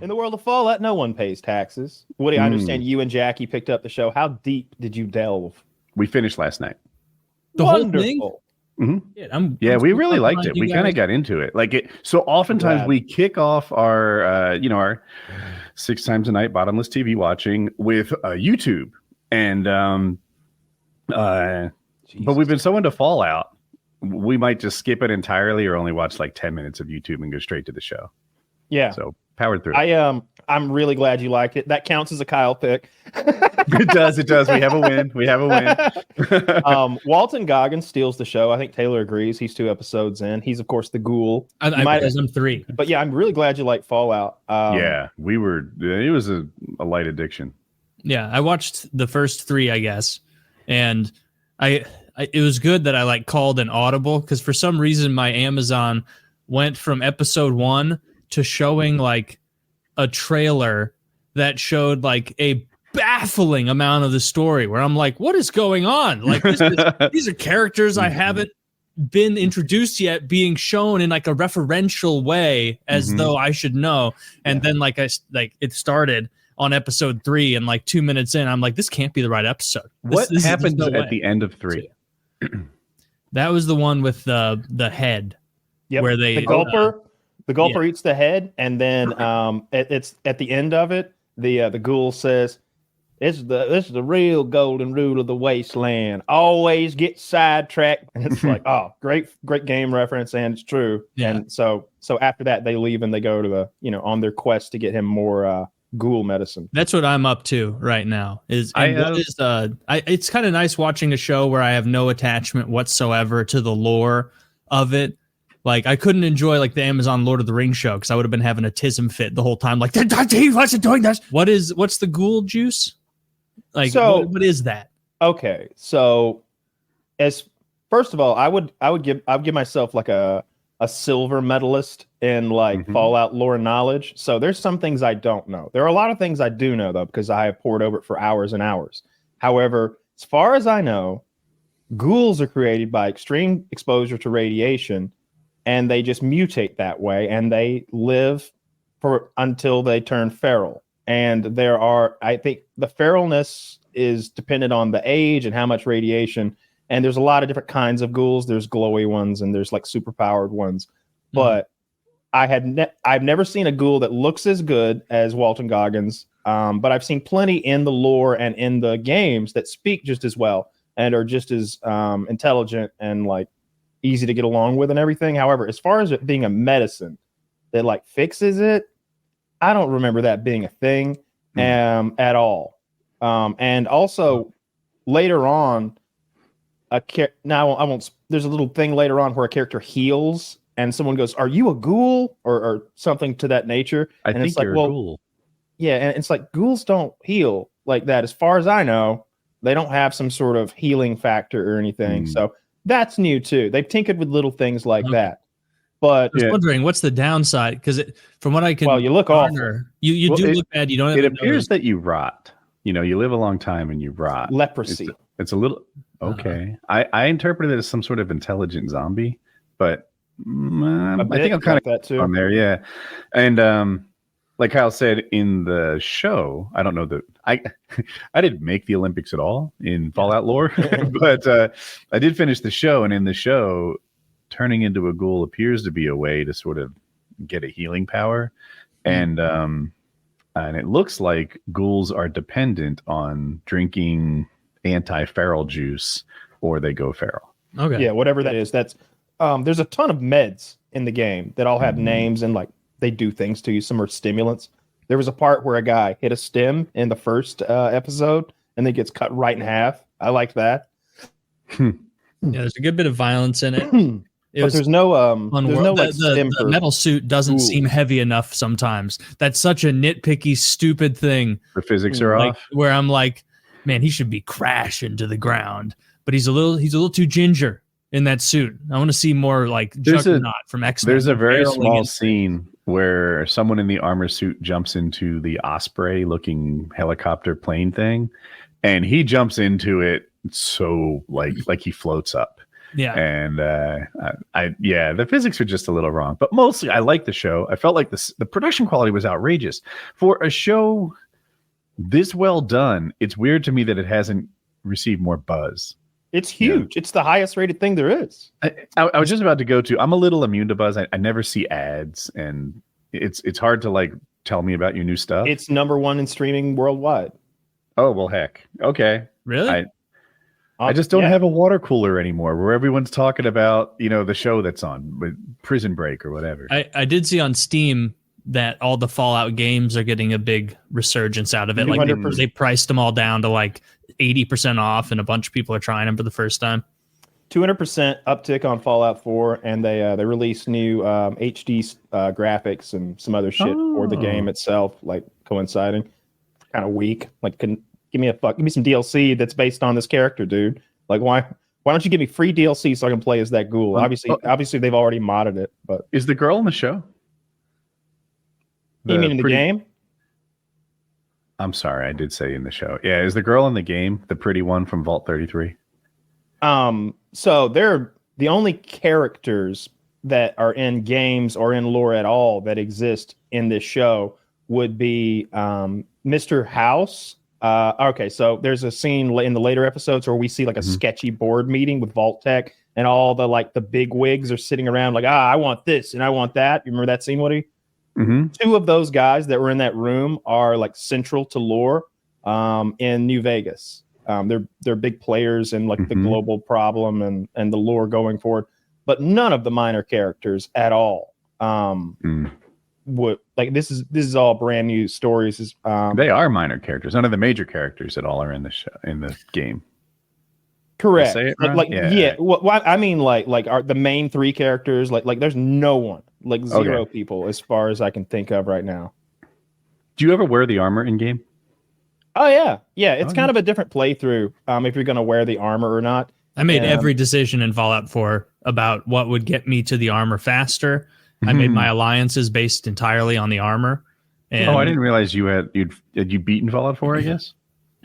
In the world of Fallout, no one pays taxes. Woody, I understand you and Jackie picked up the show. How deep did you delve? We finished last night. The Wonderful. whole thing? Mm-hmm. We really liked it. We kind of got into it. So oftentimes we kick off our, our 6 times a night bottomless TV watching with YouTube. And, but we've been so into Fallout, we might just skip it entirely or only watch like 10 minutes of YouTube and go straight to the show. Yeah. So powered through. I'm really glad you liked it. That counts as a Kyle pick. It does. We have a win. Walton Goggins steals the show. I think Taylor agrees. He's 2 episodes in. He's of course the ghoul. I'm 3. But yeah, I'm really glad you like Fallout. It was a light addiction. Yeah, I watched the first 3, I guess, and it was good that I called an audible because for some reason my Amazon went from episode 1 to showing a trailer that showed a baffling amount of the story where I'm like, what is going on? These are characters I haven't been introduced yet being shown in a referential way as though I should know. And then it started on episode 3 and 2 minutes in, I'm like, this can't be the right episode. What happened at the end of 3? That was the one with the head. Yep. Where the gulper eats the head, and then it's at the end of it. The ghoul says, "This is the real golden rule of the wasteland. Always get sidetracked." And it's great game reference, and it's true. Yeah. And so after that, they leave and they go to on their quest to get him more ghoul medicine. That's what I'm up to right now. It's kind of nice watching a show where I have no attachment whatsoever to the lore of it. I couldn't enjoy the Amazon Lord of the Rings show because I would have been having a tism fit the whole time. He wasn't doing this. What's the ghoul juice? What is that? Okay, so first of all, I would give myself a silver medalist in Fallout lore knowledge. So there's some things I don't know. There are a lot of things I do know though because I have poured over it for hours and hours. However, as far as I know, ghouls are created by extreme exposure to radiation. And they just mutate that way, and they live until they turn feral. And I think the feralness is dependent on the age and how much radiation. And there's a lot of different kinds of ghouls. There's glowy ones, and there's superpowered ones. But I've never seen a ghoul that looks as good as Walton Goggins. But I've seen plenty in the lore and in the games that speak just as well and are just as intelligent and easy to get along with and everything. However, as far as it being a medicine that fixes it, I don't remember that being a thing at all. And also later on, there's a little thing later on where a character heals and someone goes, "Are you a ghoul?" or something to that nature. I think you're a ghoul. Yeah, and it's ghouls don't heal like that. As far as I know, they don't have some sort of healing factor or anything. So that's new too. They've tinkered with little things like that. But I was wondering what's the downside because from what I can, you look awful. You do look bad. You don't. It appears that you rot. You live a long time and you rot. Leprosy. It's a little okay. I interpreted it as some sort of intelligent zombie, but I think I'm kind of that too on there. Yeah, and like Kyle said in the show, I don't know that I didn't make the Olympics at all in Fallout lore, but I did finish the show, and in the show, turning into a ghoul appears to be a way to sort of get a healing power, and it looks like ghouls are dependent on drinking anti-feral juice, or they go feral. Okay, yeah, whatever that is. That's there's a ton of meds in the game that all have names and they do things to you. Some are stimulants. There was a part where a guy hit a stem in the first episode and then gets cut right in half. I liked that. Yeah, there's a good bit of violence in it. But there's no the metal suit doesn't seem heavy enough sometimes. That's such a nitpicky, stupid thing. The physics are off. Where I'm like, man, he should be crashing to the ground. But he's a little too ginger in that suit. I want to see more Juggernaut from X-Men. There's a very small scene where someone in the armor suit jumps into the Osprey looking helicopter plane thing, and he jumps into it so like he floats up. Yeah. And the physics are just a little wrong, but mostly I like the show. I felt like the production quality was outrageous for a show this well done. It's weird to me that it hasn't received more buzz. It's huge. Yeah. It's the highest rated thing there is. I was just about to go to. I'm a little immune to buzz. I never see ads, and it's hard to like tell me about your new stuff. It's #1 in streaming worldwide. Oh well, heck. Okay. Really? I just don't have a water cooler anymore where everyone's talking about, the show that's on, with Prison Break or whatever. I did see on Steam that all the Fallout games are getting a big resurgence out of it. 200%. Like they priced them all down to like 80% off, and a bunch of people are trying them for the first time. 200% uptick on Fallout 4, and they released new HD graphics and some other shit for the game itself, like coinciding. Kind of weak. Like, give me some DLC that's based on this character, dude. Like, why don't you give me free DLC so I can play as that ghoul? Obviously they've already modded it, but is the girl in the show? You mean in the game? I'm sorry, I did say in the show. Yeah, is the girl in the game the pretty one from Vault 33? So they're the only characters that are in games or in lore at all that exist in this show would be Mr. House. Okay, so there's a scene in the later episodes where we see like a sketchy board meeting with Vault Tech, and all the big wigs are sitting around like, I want this and I want that. You remember that scene, Woody? Mm-hmm. 2 of those guys that were in that room are like central to lore in New Vegas. They're big players in like the global problem and the lore going forward, but none of the minor characters at all. Would like this is all brand new stories. They are minor characters. None of the major characters at all are in the show, in the game. Correct. Say it right? Yeah. Well, I mean, like are the main 3 characters like there's no one, like 0 people as far as I can think of right now. Do you ever wear the armor in game? Oh yeah. It's kind of a different playthrough. If you're going to wear the armor or not. I made every decision in Fallout 4 about what would get me to the armor faster. I made my alliances based entirely on the armor. And I didn't realize had you beaten Fallout 4, I guess?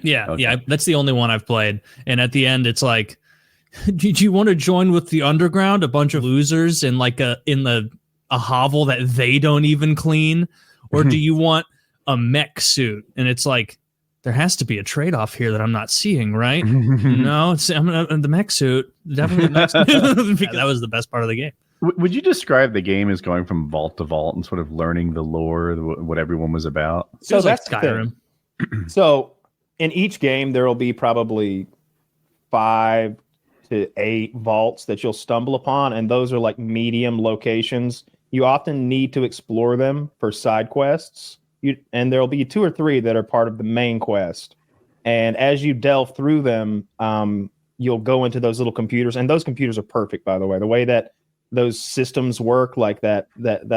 Yeah, that's the only one I've played. And at the end, it's like, did you want to join with the underground, a bunch of losers in like a hovel that they don't even clean? Or do you want a mech suit? And it's like, there has to be a trade-off here that I'm not seeing, right? No, I'm the mech suit. Definitely the mech suit. That was the best part of the game. Would you describe the game as going from vault to vault and sort of learning the lore, what everyone was about? So that's like Skyrim. So in each game, there will be probably 5 to 8 vaults that you'll stumble upon, and those are like medium locations. You often need to explore them for side quests, and there'll be 2 or 3 that are part of the main quest. And as you delve through them, you'll go into those little computers, and those computers are perfect, by the way. The way that those systems work, like that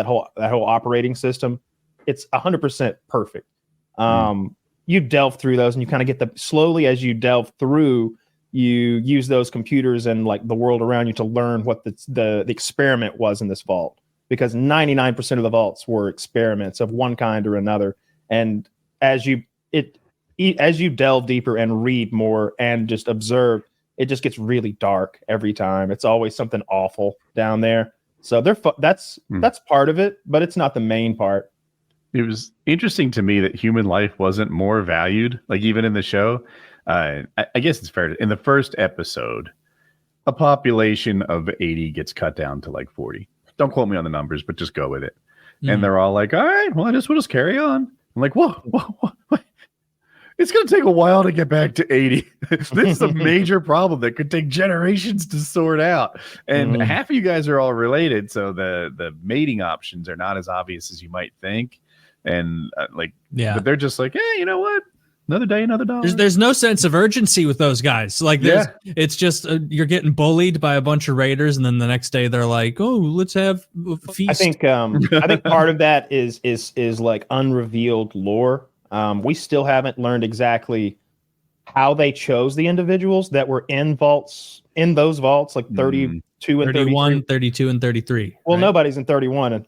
whole operating system, it's 100% perfect. You delve through those, and you kind of get slowly as you delve through, you use those computers and like the world around you to learn what the experiment was in this vault, because 99% of the vaults were experiments of one kind or another. And as you delve deeper and read more and just observe, it just gets really dark every time. It's always something awful down there. So that's part of it, but it's not the main part. It was interesting to me that human life wasn't more valued, like even in the show. I guess it's fair. In the first episode, a population of 80 gets cut down to like 40. Don't quote me on the numbers, but just go with it. And they're all like, all right, well, I guess we'll just carry on. I'm like, whoa. It's going to take a while to get back to 80. This is a major problem that could take generations to sort out. And half of you guys are all related, so the mating options are not as obvious as you might think. And but they're just like, hey, you know what? Another day, another dollar. There's no sense of urgency with those guys. Like, it's just you're getting bullied by a bunch of raiders, and then the next day they're like, "Oh, let's have a feast." I think part of that is like unrevealed lore. We still haven't learned exactly how they chose the individuals that were in those vaults, like 32 and 31, 32 and 33. Well, nobody's in 31, and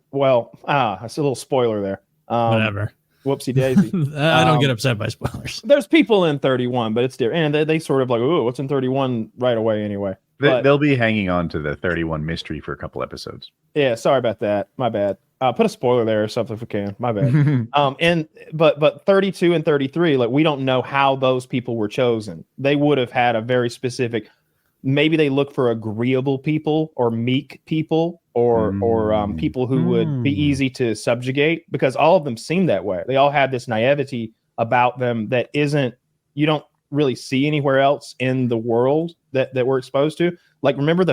that's a little spoiler there. Whatever. Whoopsie daisy. I don't get upset by spoilers. There's people in 31, but it's different. And they sort of like, oh, what's in 31 right away anyway. They'll be hanging on to the 31 mystery for a couple episodes. Yeah, sorry about that. My bad. Put a spoiler there or something if we can. My bad. But 32 and 33, like we don't know how those people were chosen. They would have had a very specific. Maybe they look for agreeable people or meek people or people who would be easy to subjugate, because all of them seem that way. They all have this naivety about them that you don't really see anywhere else in the world that we're exposed to. Like, remember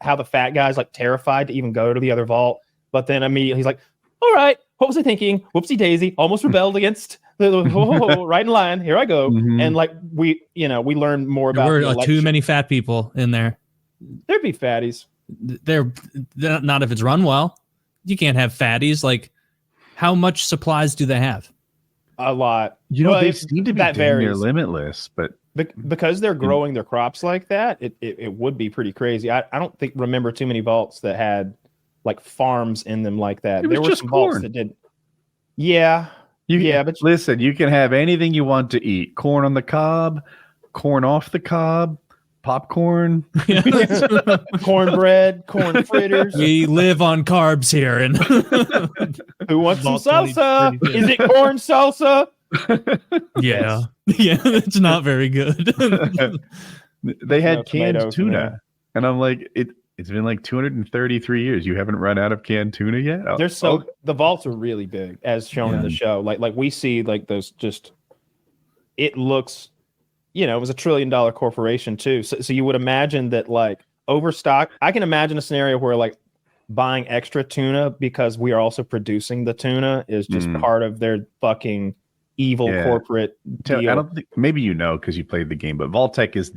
how the fat guy's like terrified to even go to the other vault, but then immediately he's like, all right, what was I thinking? Whoopsie daisy, almost rebelled against right in line. Here I go. And like we learn more about. There were too many fat people in there. There'd be fatties. They're not if it's run well. You can't have fatties. Like, how much supplies do they have? A lot. They seem to be near limitless, but because they're growing their crops like that, it would be pretty crazy. I don't remember too many vaults that had like farms in them like that. There were just some vaults that did. Yeah. But listen, you can have anything you want to eat. Corn on the cob, corn off the cob, popcorn, cornbread, corn fritters. We live on carbs here. And who wants some salsa? Is it corn salsa? Yeah. Yeah, it's not very good. They had canned tuna. And I'm like, it's been like 233 years. You haven't run out of canned tuna yet? The vaults are really big, as shown in the show. Like we see like those it looks, it was $1 trillion corporation too. So you would imagine that like overstock. I can imagine a scenario where like buying extra tuna because we are also producing the tuna is just part of their fucking evil corporate deal. I don't think, maybe because you played the game, but Vault-Tec is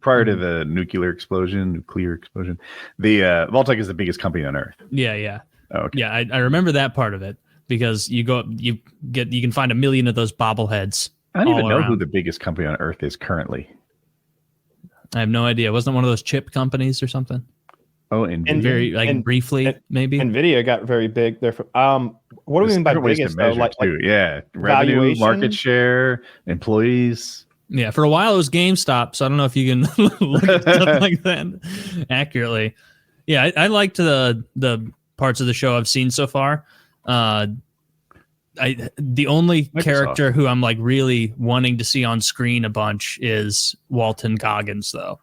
prior to the nuclear explosion, the Vault-Tec is the biggest company on Earth. Yeah. Oh, okay. Yeah, I remember that part of it, because you can find 1 million of those bobbleheads. I don't even know who the biggest company on Earth is currently. I have no idea. Wasn't it one of those chip companies or something? Oh, and briefly, maybe NVIDIA got very big there. What do we mean by biggest? Though? Like revenue, valuation? market share, employees. Yeah, for a while it was GameStop, so I don't know if you can look at stuff like that accurately. Yeah, I liked the parts of the show I've seen so far. The only character who I'm like really wanting to see on screen a bunch is Walton Goggins, though.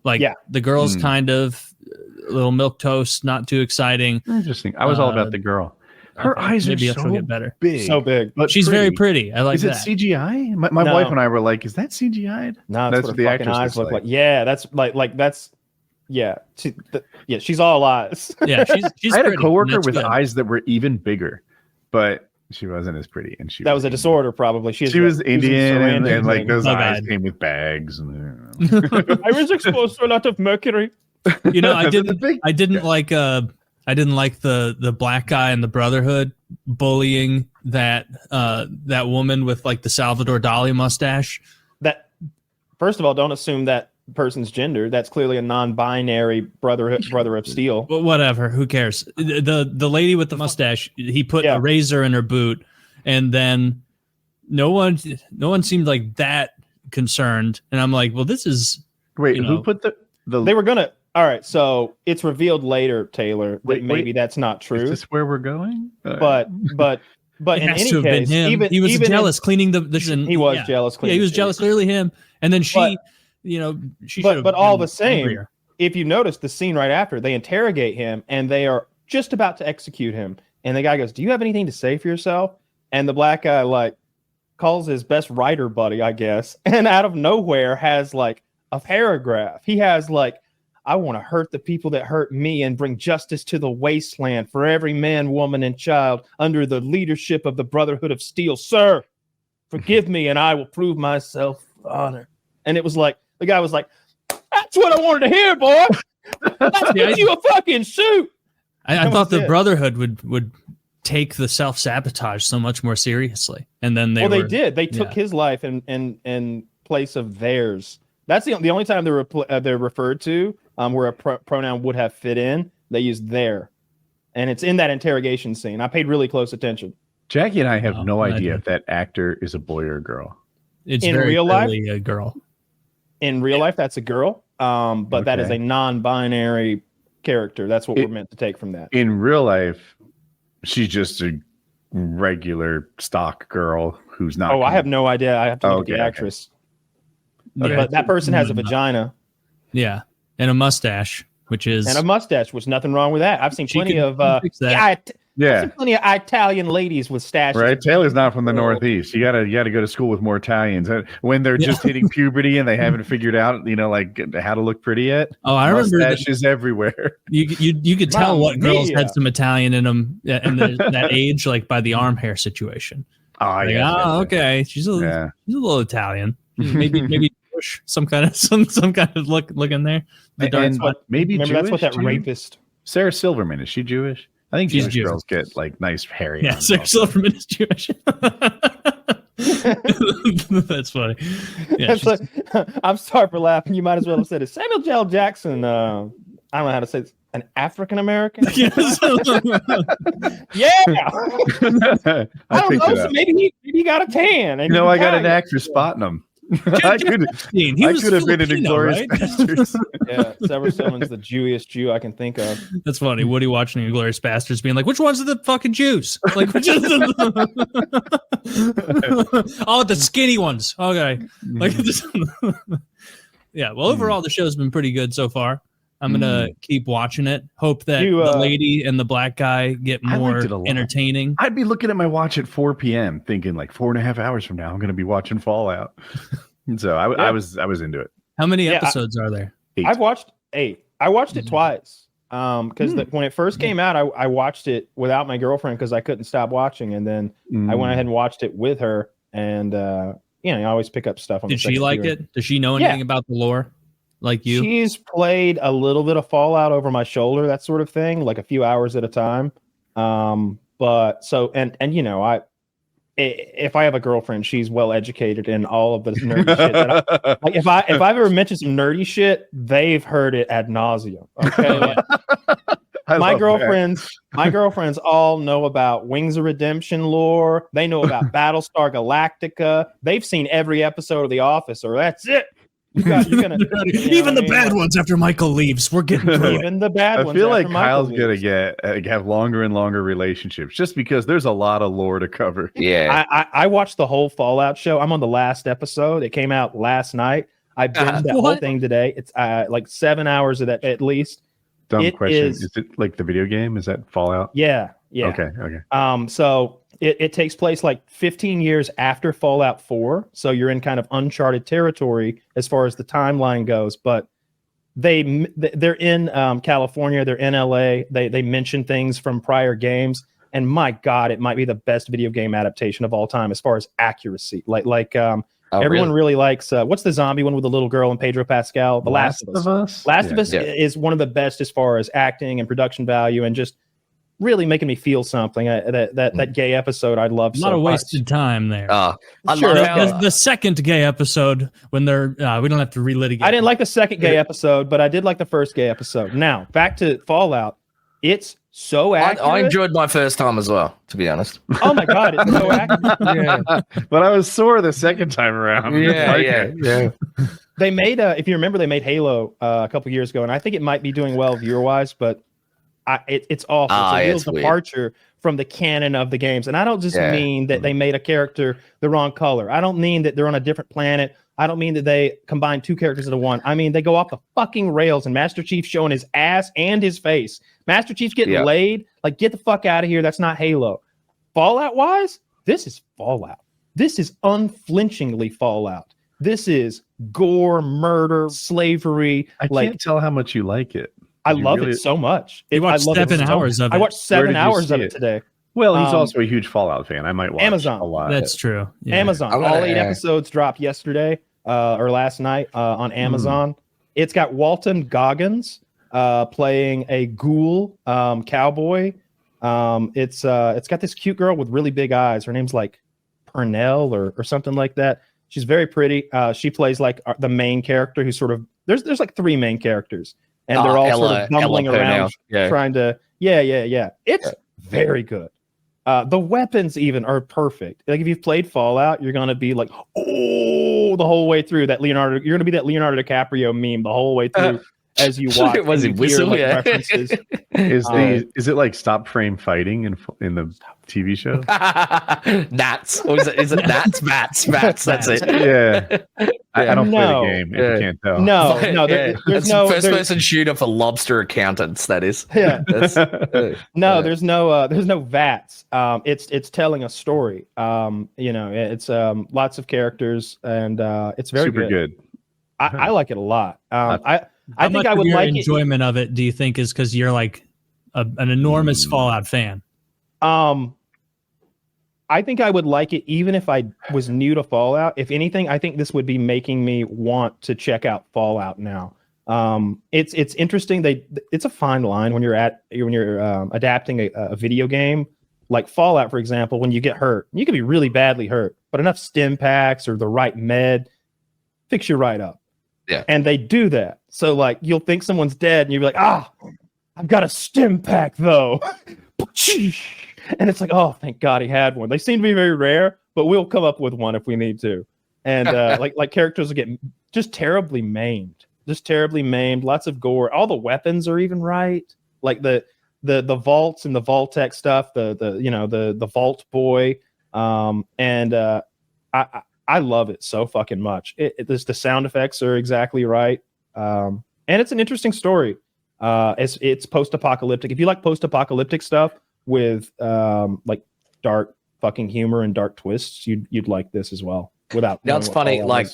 Like, the girl's kind of a little milquetoast, not too exciting. Interesting. I was all about the girl. Her eyes are so better. Big. So big. But she's very pretty. I like that. Is it CGI? My wife and I were like, is that CGI? No, that's what the actress eyes look like. Yeah, that's that's she's all eyes. Yeah, she's I had pretty, a coworker with eyes that were even bigger, but she wasn't as pretty. And that was a disorder, probably. She was Indian, and like those eyes came with bags. I was exposed to a lot of mercury. I didn't like the black guy in the Brotherhood bullying that woman with like the Salvador Dali mustache. That, first of all, don't assume that person's gender. That's clearly a non-binary brother of steel. Well, whatever, who cares? The lady with the mustache, he put a razor in her boot, and then no one seemed like that concerned. And I'm like, well, this is who put the they were gonna. All right, so it's revealed later, Taylor, that maybe that's not true. Is this where we're going? But in any case, he was jealous cleaning the he was jealous cleaning. Yeah, he was jealous. Clearly, him. And then she. But all the same, angrier. If you notice the scene right after, they interrogate him and they are just about to execute him. And the guy goes, "Do you have anything to say for yourself?" And the black guy like calls his best writer buddy, I guess, and out of nowhere has like a paragraph. He has like, "I want to hurt the people that hurt me and bring justice to the wasteland for every man, woman, and child under the leadership of the Brotherhood of Steel. Sir, forgive me and I will prove myself honor." And it was like, the guy was like, "That's what I wanted to hear, boy. Let's get you a fucking suit." I thought the Brotherhood would take the self-sabotage so much more seriously. And then they did. They took his life in place of theirs. That's the only time they're referred to where a pronoun would have fit in. They used their. And it's in that interrogation scene. I paid really close attention. Jackie and I have no idea if that actor is a boy or a girl. It's in very real life a girl. In real life, that's a girl. but that is a non-binary character. That's what we're meant to take from that. In real life, she's just a regular stock girl who's not. I have no idea. I have to look at the actress. Okay. But that person has a vagina. Yeah, and a mustache, which nothing wrong with that. I've seen plenty of plenty of Italian ladies with stashes. Right, Taylor's not from the Northeast. You gotta go to school with more Italians when they're just hitting puberty and they haven't figured out, like how to look pretty yet. Oh, I remember mustaches everywhere. You could tell what girls had some Italian in them and that age, like by the arm hair situation. Oh yeah. Okay, she's a little Italian. Maybe some kind of look in there. Maybe remember Jewish, that's what that rapist. Sarah Silverman, is she Jewish? I think Jewish girls get like nice hairy. Yeah, Sarah Silverman is Jewish. That's funny. Yeah, I'm sorry for laughing. You might as well have said it. Samuel L. Jackson. I don't know how to say this. An African American. Yeah. I don't know. So maybe he got a tan. I got an knack for spotting them. I could have been an Inglourious Bastards. Yeah, Sever Simmons, the Jewish Jew I can think of. That's funny. Woody watching Inglourious Bastards, being like, "Which ones are the fucking Jews?" Like, which is the skinny ones. Okay, like, yeah. Well, overall, the show's been pretty good so far. I'm gonna keep watching it. Hope that the lady and the black guy get more entertaining. I'd be looking at my watch at 4 p.m. thinking like 4.5 hours from now I'm gonna be watching Fallout. So I was into it. How many episodes are there? 8. I've watched 8. I watched it twice. Because when it first came out, I watched it without my girlfriend because I couldn't stop watching, and then I went ahead and watched it with her. And I always pick up stuff. Did she like it? Does she know anything about the lore? Like you? She's played a little bit of Fallout over my shoulder, that sort of thing, like a few hours at a time. But so if I have a girlfriend, she's well educated in all of the nerdy shit. Like if I've ever mentioned some nerdy shit, they've heard it ad nauseum. Okay. My girlfriends all know about Wings of Redemption lore. They know about Battlestar Galactica. They've seen every episode of The Office, or that's it. Even the bad ones after Michael leaves, we're getting through even the bad ones. I feel like Kyle's gonna have longer and longer relationships just because there's a lot of lore to cover. Yeah, I watched the whole Fallout show. I'm on the last episode. It came out last night. I binged that whole thing today. It's like 7 hours of that at least. Dumb question. Is it like the video game? Is that Fallout? Yeah. Okay. So it takes place like 15 years after Fallout 4. So you're in kind of uncharted territory as far as the timeline goes. But they're in California. They're in LA. They mention things from prior games. And my God, it might be the best video game adaptation of all time as far as accuracy. Everyone really likes what's the zombie one with the little girl and Pedro Pascal? The Last of Us. Last of Us is one of the best as far as acting and production value and just really making me feel something. That gay episode I love so much. A lot of wasted time there. I love the second gay episode when they're we don't have to relitigate. I didn't like the second gay episode, but I did like the first gay episode. Now back to Fallout. It's so accurate. I enjoyed my first time as well, to be honest. Oh my God, it's so accurate. But I was sore the second time around. Yeah. They made if you remember, they made Halo a couple years ago, and I think it might be doing well viewer wise, but it's awful. It's a real departure from the canon of the games. And I don't just mean that they made a character the wrong color. I don't mean that they're on a different planet. I don't mean that they combine two characters into one. I mean, they go off the fucking rails and Master Chief showing his ass and his face. Master Chief's getting laid. Like, get the fuck out of here. That's not Halo. Fallout wise, this is Fallout. This is unflinchingly Fallout. This is gore, murder, slavery. I can't tell how much you like it. I love it so much. I watched 7 hours of it. I watched 7 hours of it today. Well, he's also a huge Fallout fan. I might watch Amazon. a lot. That's true. Yeah. Amazon. All 8 episodes dropped yesterday or last night on Amazon. It's got Walton Goggins playing a ghoul cowboy. It's got this cute girl with really big eyes. Her name's like Pernell or something like that. She's very pretty. She plays like the main character who's sort of there's like 3 main characters. And they're all sort of bumbling around trying to, It's very good. The weapons even are perfect. Like if you've played Fallout, you're gonna be like, oh, the whole way through that Leonardo. You're gonna be that Leonardo DiCaprio meme the whole way through as you watch. Was and it you hear, whistle? like, Yeah. references. Is it like stop frame fighting in the TV show? Gnats. Or is it gnats? Bats. That's it. Yeah. I don't play the game if you can't tell. No, there's It's no first person shooter for lobster accountants. That is. Yeah. No, there's no VATS. It's telling a story. It's lots of characters, and it's very super good. I like it a lot. I How think much I of would your like enjoyment of it. Do you think is because you're like an enormous Fallout fan? I think I would like it even if I was new to Fallout. If anything, I think this would be making me want to check out Fallout now. It's interesting. It's a fine line when you're adapting a video game like Fallout, for example. When you get hurt, you can be really badly hurt, but enough stim packs or the right med fix you right up. Yeah, and they do that. So like you'll think someone's dead, and you'll be like, I've got a stim pack though. And it's like, oh, thank God he had one. They seem to be very rare, but we'll come up with one if we need to. And like characters will get just terribly maimed. Lots of gore. All the weapons are even right. Like the vaults and the Vault-Tec stuff. The Vault Boy. I love it so fucking much. The sound effects are exactly right. And it's an interesting story. It's post-apocalyptic. If you like post-apocalyptic stuff with like dark fucking humor and dark twists, you'd like this as well. Without it's funny. Like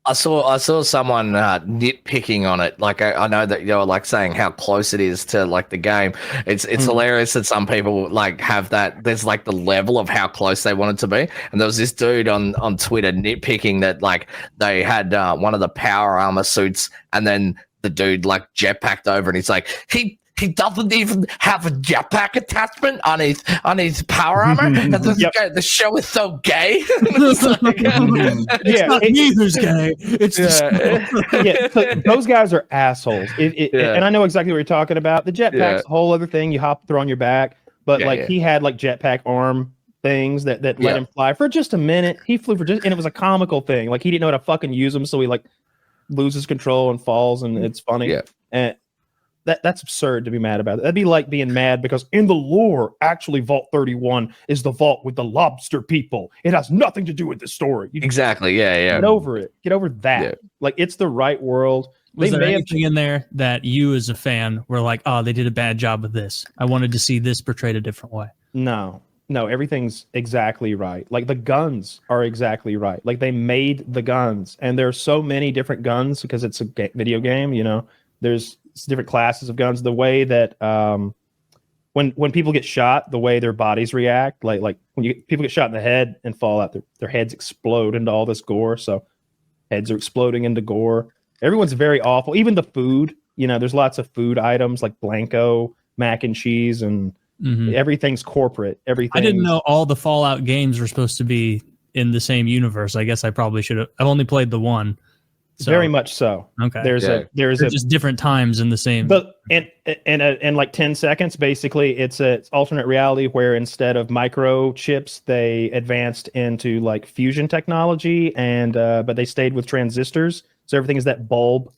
I saw someone nitpicking on it. Like I know that you're like saying how close it is to like the game. It's hilarious that some people like have that. There's like the level of how close they want it to be. And there was this dude on Twitter nitpicking that like they had one of the power armor suits, and then the dude like jetpacked over, and he's like he doesn't even have a jetpack attachment on his power armor. And the show is so gay. It's like, it's not me who's gay. It's so those guys are assholes. And I know exactly what you're talking about. The jetpack's a whole other thing. You throw on your back, but he had like jetpack arm things that let him fly for just a minute. He flew and it was a comical thing. Like he didn't know how to fucking use them, so he like loses control and falls, and it's funny. Yeah. And that's absurd to be mad about. That'd be like being mad because in the lore, actually, Vault 31 is the vault with the lobster people. It has nothing to do with the story. Exactly. Yeah. Get over it. Get over that. Yeah. Like it's the right world. Was there anything in there that you, as a fan, were like, "Oh, they did a bad job with this. I wanted to see this portrayed a different way." No, everything's exactly right. Like the guns are exactly right. Like they made the guns, and there are so many different guns because it's a video game. There's different classes of guns. The way that when people get shot, the way their bodies react, like when people get shot in the head and fall out, their heads explode into all this gore. So heads are exploding into gore. Everyone's very awful. Even the food, there's lots of food items like Blanco, mac and cheese, and everything's corporate. I didn't know all the Fallout games were supposed to be in the same universe. I guess I probably should have. I've only played the one. So, very much so. Okay. There's just different times in the same. But in like 10 seconds, basically, it's alternate reality where instead of microchips, they advanced into like fusion technology, and but they stayed with transistors. So everything is that bulb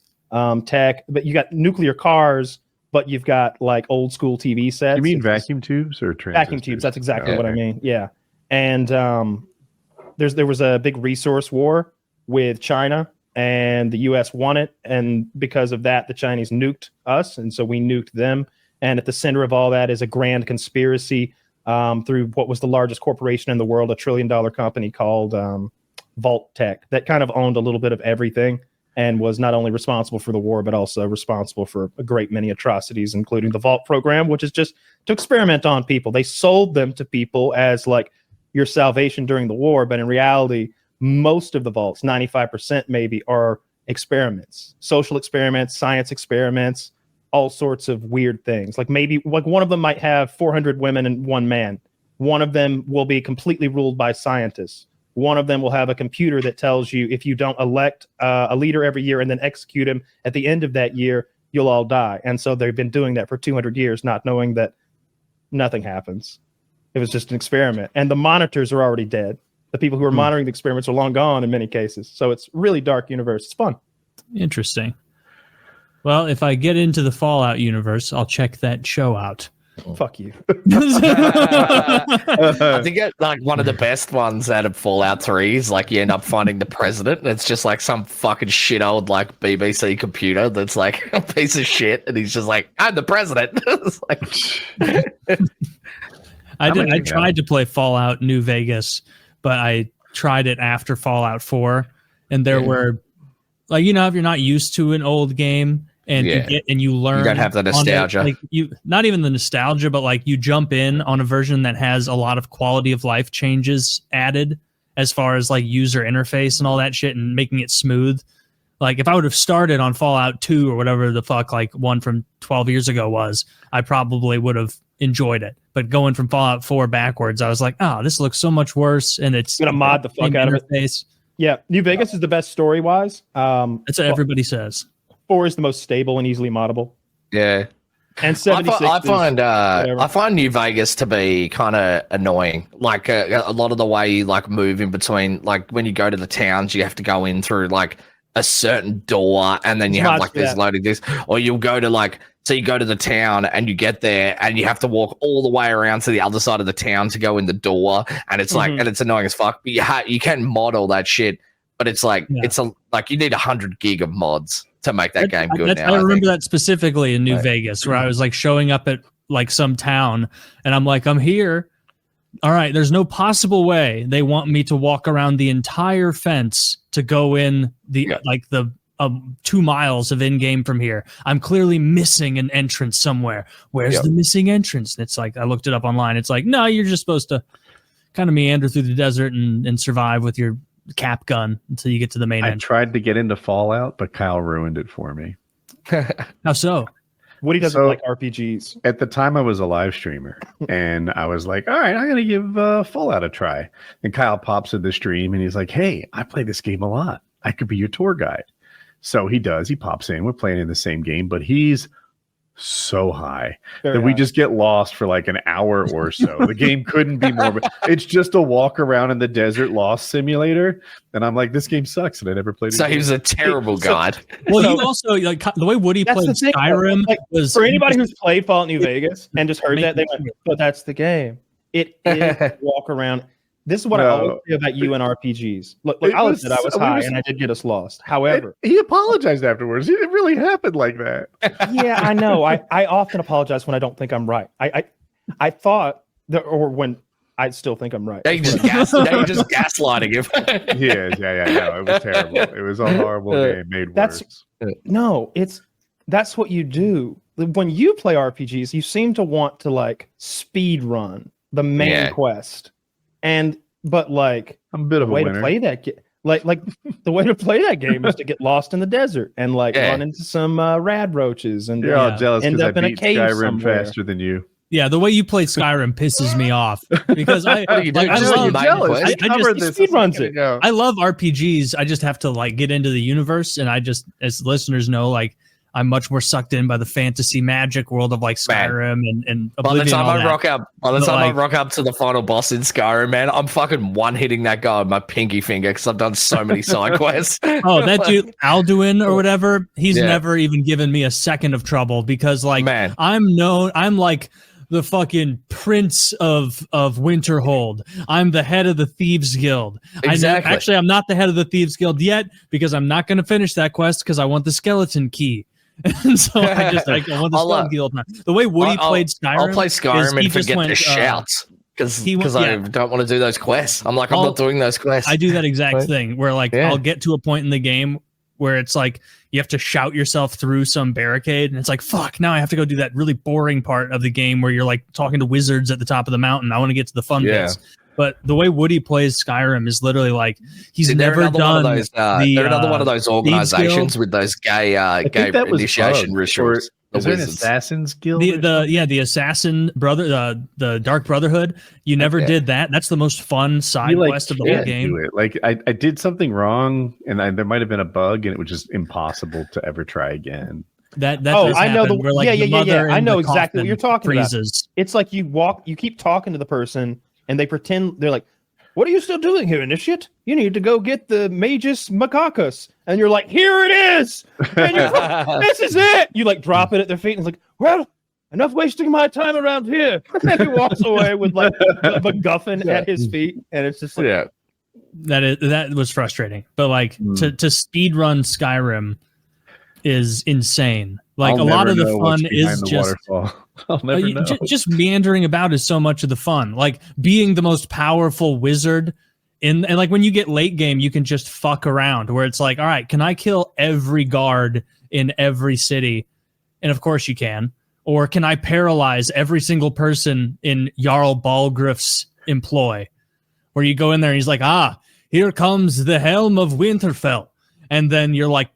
tech. But you got nuclear cars, but you've got like old school TV sets. You mean vacuum tubes or transistors? Vacuum tubes. That's exactly what I mean. Yeah. And there was a big resource war with China. And the U.S. won it, and because of that, the Chinese nuked us, and so we nuked them. And at the center of all that is a grand conspiracy through what was the largest corporation in the world, $1 trillion company called Vault-Tec, that kind of owned a little bit of everything and was not only responsible for the war, but also responsible for a great many atrocities, including the Vault program, which is just to experiment on people. They sold them to people as like your salvation during the war, but in reality, most of the vaults, 95% maybe, are experiments, social experiments, science experiments, all sorts of weird things. Like maybe like one of them might have 400 women and one man. One of them will be completely ruled by scientists. One of them will have a computer that tells you if you don't elect a leader every year and then execute him at the end of that year, you'll all die. And so they've been doing that for 200 years, not knowing that nothing happens. It was just an experiment, and the monitors are already dead. The people who are monitoring the experiments are long gone in many cases. So it's really dark universe. It's fun. Interesting. Well, if I get into the Fallout universe, I'll check that show out. Fuck you. I think like one of the best ones out of Fallout 3 is like you end up finding the president, and it's just like some fucking shit old like BBC computer that's like a piece of shit, and he's just like, I'm the president. It's like I tried to play Fallout New Vegas, but I tried it after Fallout 4, and there were like, you know, if you're not used to an old game and you learn, you don't have the nostalgia. Like you, not even the nostalgia, but like you jump in on a version that has a lot of quality of life changes added as far as like user interface and all that shit and making it smooth. Like if I would have started on Fallout 2 or whatever the fuck like one from 12 years ago was, I probably would have enjoyed it. But going from Fallout 4 backwards, I was like, oh, this looks so much worse, and it's gonna mod the fuck out of it. Yeah, New Vegas is the best story wise. That's what everybody says. 4 is the most stable and easily moddable. Yeah. And 76 I find New Vegas to be kind of annoying. Like a lot of the way you like move in between, like when you go to the towns, you have to go in through like a certain door, and then you have like this loading this, or you'll go to like, so you go to the town and you get there and you have to walk all the way around to the other side of the town to go in the door, and it's like, and it's annoying as fuck. But you can mod all that shit, but it's like like you need 100 gig of mods to make that game good. I remember that specifically in New Vegas, where I was like showing up at like some town, and I'm like, I'm here. All right, there's no possible way they want me to walk around the entire fence to go in the 2 miles of in-game from here. I'm clearly missing an entrance somewhere. Where's the missing entrance? And it's like, I looked it up online. It's like, no, you're just supposed to kind of meander through the desert and survive with your cap gun until you get to the main entrance. I tried to get into Fallout, but Kyle ruined it for me. How so? Woody doesn't like RPGs. At the time, I was a live streamer, and I was like, all right, I'm going to give Fallout a try. And Kyle pops in the stream, and he's like, hey, I play this game a lot. I could be your tour guide. So he does. He pops in. We're playing in the same game, but he's so high that we just get lost for like an hour or so. The game couldn't be more. It's just a walk around in the desert lost simulator, and I'm like, this game sucks, and I never played it. So he was a terrible guide. Well, you also like the way Woody played Skyrim. Was for anybody who's played Fallout New Vegas and just heard that, they went, "But that's the game. It is walk around." This is what I always say about you and RPGs. Look, I was high and I did get us lost. However, he apologized afterwards. It didn't really happen like that. Yeah, I know. I often apologize when I don't think I'm right. I thought that, or when I still think I'm right. Now you're just gaslighting him. No, it was terrible. It was a horrible game made worse. That's what you do. When you play RPGs, you seem to want to like speed run the main quest. But like, I'm a bit of a winner. To play that like the way to play that game is to get lost in the desert and like run into some rad roaches and you're all jealous end because up I in a beat cave Skyrim somewhere. faster than you. Yeah, the way you played Skyrim pisses me off because I love speed runs it. I love RPGs. I just have to like get into the universe, and I just, as listeners know, like I'm much more sucked in by the fantasy magic world of like Skyrim and Oblivion. By the time I rock up to the final boss in Skyrim, man, I'm fucking one-hitting that guy with my pinky finger because I've done so many side quests. Oh, that dude Alduin or whatever, he's never even given me a second of trouble because like I'm like the fucking prince of Winterhold. I'm the head of the Thieves Guild. Exactly. I'm not the head of the Thieves Guild yet because I'm not going to finish that quest because I want the skeleton key. And so I want the skeleton key all the time. The way Woody played Skyrim, I'll play Skyrim and forget the shouts because I don't want to do those quests. I'm like, I'm not doing those quests. I do that exact thing where like I'll get to a point in the game where it's like you have to shout yourself through some barricade, and it's like, fuck, now I have to go do that really boring part of the game where you're like talking to wizards at the top of the mountain. I want to get to the fun bits. But the way Woody plays Skyrim is literally like he's never done they're another one of those organizations with those gay initiation rituals. Is there an Assassin's Guild? The Assassin Brother, the Dark Brotherhood. You never did that. That's the most fun side quest of the whole game. Like I did something wrong, and there might have been a bug, and it was just impossible to ever try again. That Oh, does I know happen, the where, like, yeah, the yeah, yeah, mother yeah. I in know the exactly what coffin you're talking freezes. about. It's like you keep talking to the person, and they pretend they're like, "What are you still doing here, initiate? You need to go get the Magus Macacus." And you're like, "Here it is! And this is it!" You like drop it at their feet, and it's like, "Well, enough wasting my time around here." And he walks away with like the MacGuffin at his feet, and it's just like, Yeah. That was frustrating. But like to speed run Skyrim is insane. Like I'll a lot never of the know what's fun behind is the just waterfall. I'll never know. just meandering about is so much of the fun. Like being the most powerful wizard and like when you get late game, you can just fuck around where it's like, all right, can I kill every guard in every city? And of course you can. Or can I paralyze every single person in Jarl Balgriff's employ? Where you go in there and he's like, here comes the helm of Winterfell. And then you're like,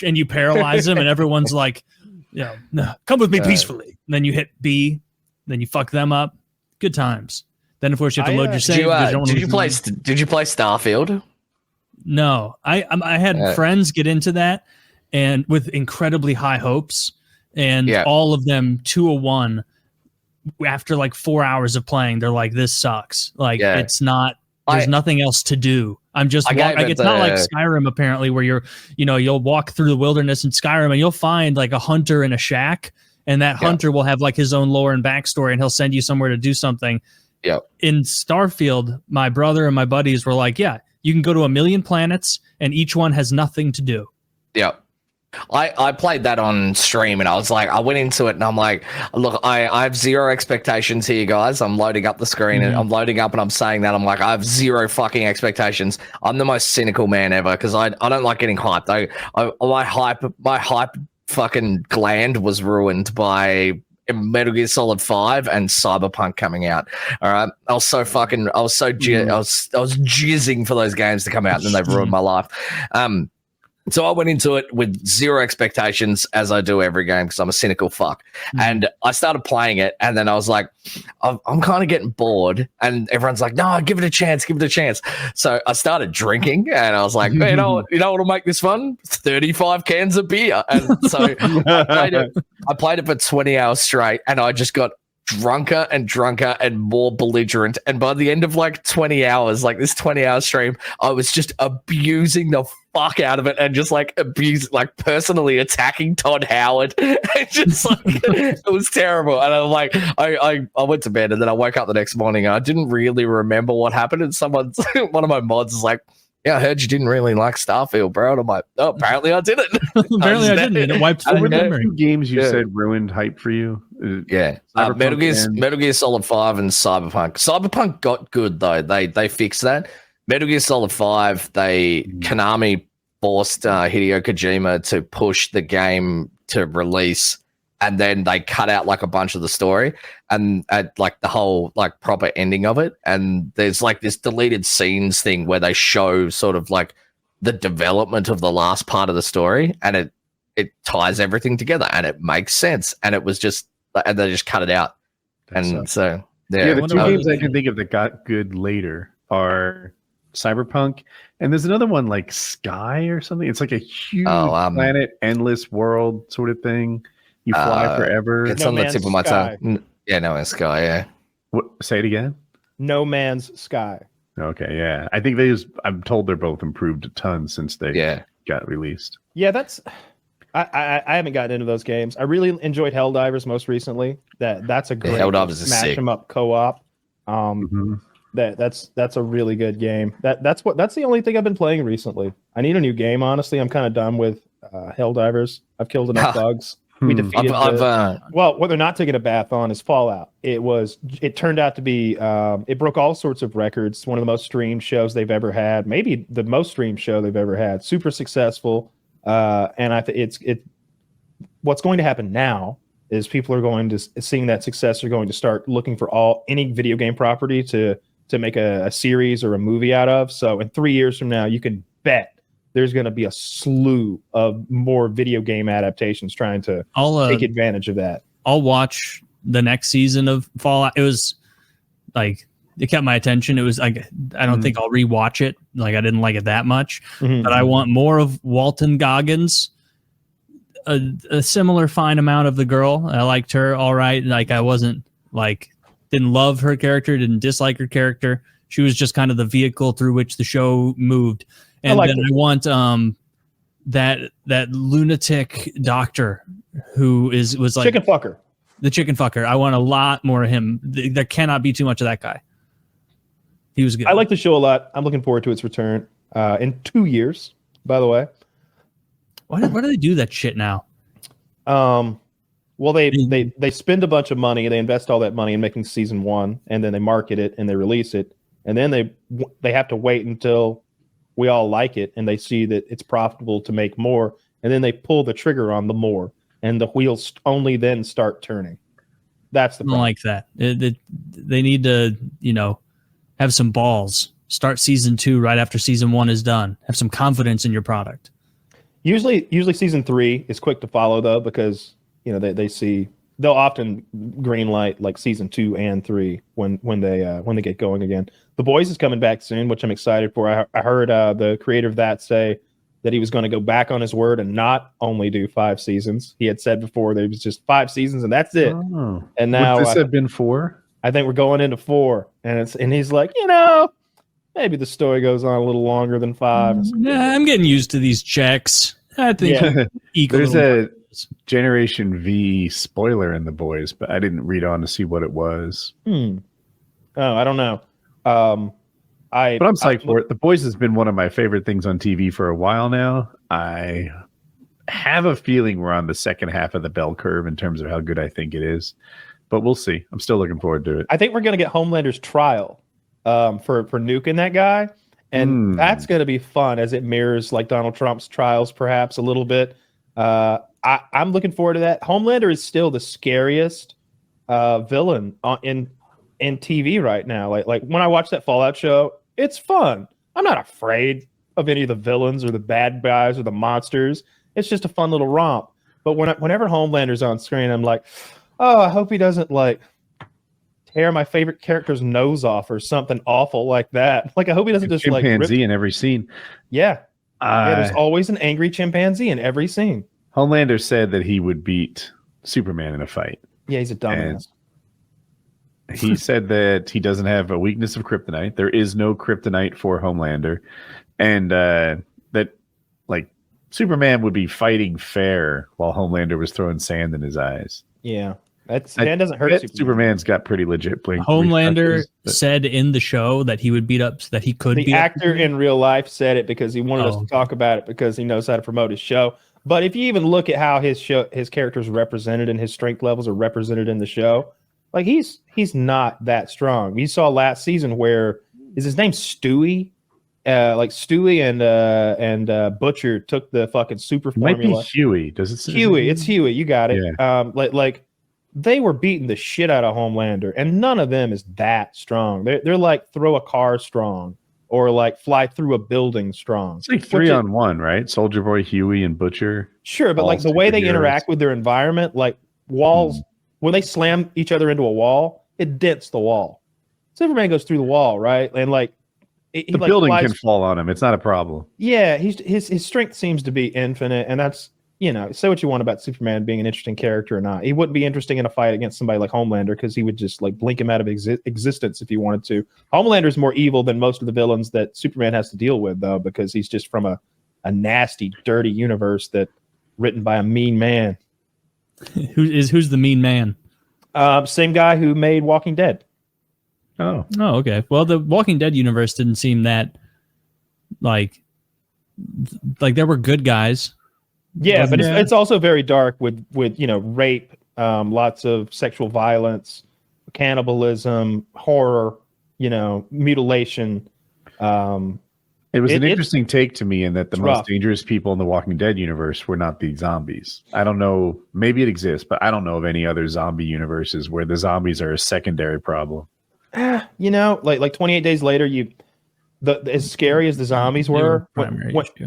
and you paralyze him, and everyone's like, no, come with me peacefully. And then you hit B, then you fuck them up. Good times. Then of course you have to load your save. Did you play Starfield? No, I had friends get into that and with incredibly high hopes, and all of them 201 after like 4 hours of playing, they're like, this sucks. Like it's not. There's nothing else to do. I'm just like it's not like Skyrim apparently, where you'll walk through the wilderness in Skyrim and you'll find like a hunter in a shack, and that hunter will have like his own lore and backstory, and he'll send you somewhere to do something. Yeah. In Starfield, my brother and my buddies were like, yeah, you can go to 1 million planets and each one has nothing to do. Yeah. I played that on stream, and I was like, I went into it and I'm like, look, I have zero expectations here, guys. I'm loading up the screen and I'm loading up and I'm saying that. I'm like, I have zero fucking expectations. I'm the most cynical man ever because I don't like getting hyped. My hype fucking gland was ruined by Metal Gear Solid 5 and Cyberpunk coming out. All right. I was jizzing for those games to come out, and then they've ruined my life. So I went into it with zero expectations, as I do every game because I'm a cynical fuck. And I started playing it, and then I was like, I'm kind of getting bored. And everyone's like, no, give it a chance, give it a chance. So I started drinking, and I was like, you know what'll make this fun? 35 cans of beer. And so I played it for 20 hours straight, and I just got drunker and drunker and more belligerent. And by the end of like 20 hours, like this 20-hour stream, I was just abusing the fuck out of it and just like personally attacking Todd Howard. And just like it was terrible. And I'm like, I went to bed, and then I woke up the next morning and I didn't really remember what happened. And one of my mods is like, yeah, I heard you didn't really like Starfield, bro. And I'm like, oh, apparently I didn't. Apparently I didn't. It wiped from memory. Games you said ruined hype for you. Metal Gear Solid 5 and Cyberpunk. Cyberpunk got good though. They fixed that. Metal Gear Solid 5, Konami forced Hideo Kojima to push the game to release, and then they cut out like a bunch of the story and like the whole like proper ending of it. And there's like this deleted scenes thing where they show sort of like the development of the last part of the story, and it ties everything together and it makes sense. And it was just, and they just cut it out. And so the two games I can think of that got good later are Cyberpunk, and there's another one like Sky or something. It's like a huge planet, endless world sort of thing. You fly forever. It's on the tip of my tongue. Yeah, No Man's Sky. Yeah. What? Say it again. No Man's Sky. Okay, yeah. I think I'm told they're both improved a ton since they got released. Yeah, that's. I haven't gotten into those games. I really enjoyed Helldivers most recently. That's a great smash 'em up co-op. That's a really good game. That's the only thing I've been playing recently. I need a new game, honestly. I'm kind of done with Helldivers. I've killed enough bugs. We defeated well, what they're not taking a bath on is Fallout. It turned out to be it broke all sorts of records. It's one of the most streamed shows they've ever had, maybe the most streamed show they've ever had. Super successful. And I think what's going to happen now is people are going to, seeing that success, are going to start looking for any video game property to make a series or a movie out of. So in 3 years from now, you can bet there's going to be a slew of more video game adaptations trying to take advantage of that. I'll watch the next season of Fallout. It was like, it kept my attention. It was like, I don't think I'll rewatch it. Like, I didn't like it that much, but I want more of Walton Goggins. a similar fine amount of the girl. I liked her all right. Like I wasn't like didn't love her character, didn't dislike her character. She was just kind of the vehicle through which the show moved. And then I want that lunatic doctor who was like chicken fucker. The chicken fucker. I want a lot more of him. There cannot be too much of that guy. He was good. I like the show a lot. I'm looking forward to its return in 2 years, by the way. Why do they do that shit now? Well, they spend a bunch of money. They invest all that money in making season 1, and then they market it and they release it, and then they have to wait until we all like it and they see that it's profitable to make more, and then they pull the trigger on the more, and the wheels only then start turning. That's the problem. I don't like that. They need to, have some balls. Start season 2 right after season 1 is done. Have some confidence in your product. Usually season 3 is quick to follow though, because they'll often green light like season 2 and 3 when they get going again. The Boys is coming back soon, which I'm excited for. I heard the creator of that say that he was going to go back on his word and not only do 5 seasons. He had said before that it was just 5 seasons and that's it. Oh. And now would this have been 4? I think we're going into 4, and he's like, maybe the story goes on a little longer than 5. Yeah, I'm getting used to these checks. I think there's a Generation V spoiler in The Boys, but I didn't read on to see what it was. Oh, I don't know. But I'm psyched for it. The Boys has been one of my favorite things on TV for a while now. I have a feeling we're on the second half of the bell curve in terms of how good I think it is, but we'll see. I'm still looking forward to it. I think we're going to get Homelander's trial for nuking that guy, and that's going to be fun as it mirrors like Donald Trump's trials perhaps a little bit. I'm looking forward to that. Homelander is still the scariest villain in TV right now. Like when I watch that Fallout show, it's fun. I'm not afraid of any of the villains or the bad guys or the monsters. It's just a fun little romp. But whenever Homelander's on screen, I'm like, oh, I hope he doesn't like tear my favorite character's nose off or something awful like that. Like I hope he doesn't just like chimpanzee in every scene. Yeah. There's always an angry chimpanzee in every scene. Homelander said that he would beat Superman in a fight. Yeah, he's a dumbass. He said that he doesn't have a weakness of kryptonite. There is no kryptonite for Homelander. And that like Superman would be fighting fair while Homelander was throwing sand in his eyes. Yeah. That doesn't hurt Superman. Superman's got pretty legit blink. Homelander said in the show that he would beat up, that he could beat up. The actor in real life said it because he wanted us to talk about it because he knows how to promote his show. But if you even look at how his character's represented and his strength levels are represented in the show, like he's not that strong. You saw last season where is his name Stewie? Like Stewie and Butcher took the fucking super formula. Might be Huey. Does it say Huey? It's Huey. You got it. Yeah. Like they were beating the shit out of Homelander, and none of them is that strong. They're like throw a car strong or like fly through a building strong. It's like 3-on-1, right? Soldier Boy, Huey, and Butcher. Sure, but like the way they interact with their environment, like walls, when they slam each other into a wall, it dents the wall. Superman goes through the wall, right? And like the building can fall on him. It's not a problem. Yeah, his strength seems to be infinite, and that's, say what you want about Superman being an interesting character or not. He wouldn't be interesting in a fight against somebody like Homelander because he would just like blink him out of existence if he wanted to. Homelander is more evil than most of the villains that Superman has to deal with, though, because he's just from a nasty, dirty universe that written by a mean man. Who's the mean man? Same guy who made Walking Dead. Oh, okay. Well, the Walking Dead universe didn't seem that like there were good guys. Yeah, but it's also very dark with rape, lots of sexual violence, cannibalism, horror, mutilation. It was an interesting take to me in that the most dangerous people in the Walking Dead universe were not the zombies. I don't know, maybe it exists, but I don't know of any other zombie universes where the zombies are a secondary problem. Like 28 Days Later, as scary as the zombies were,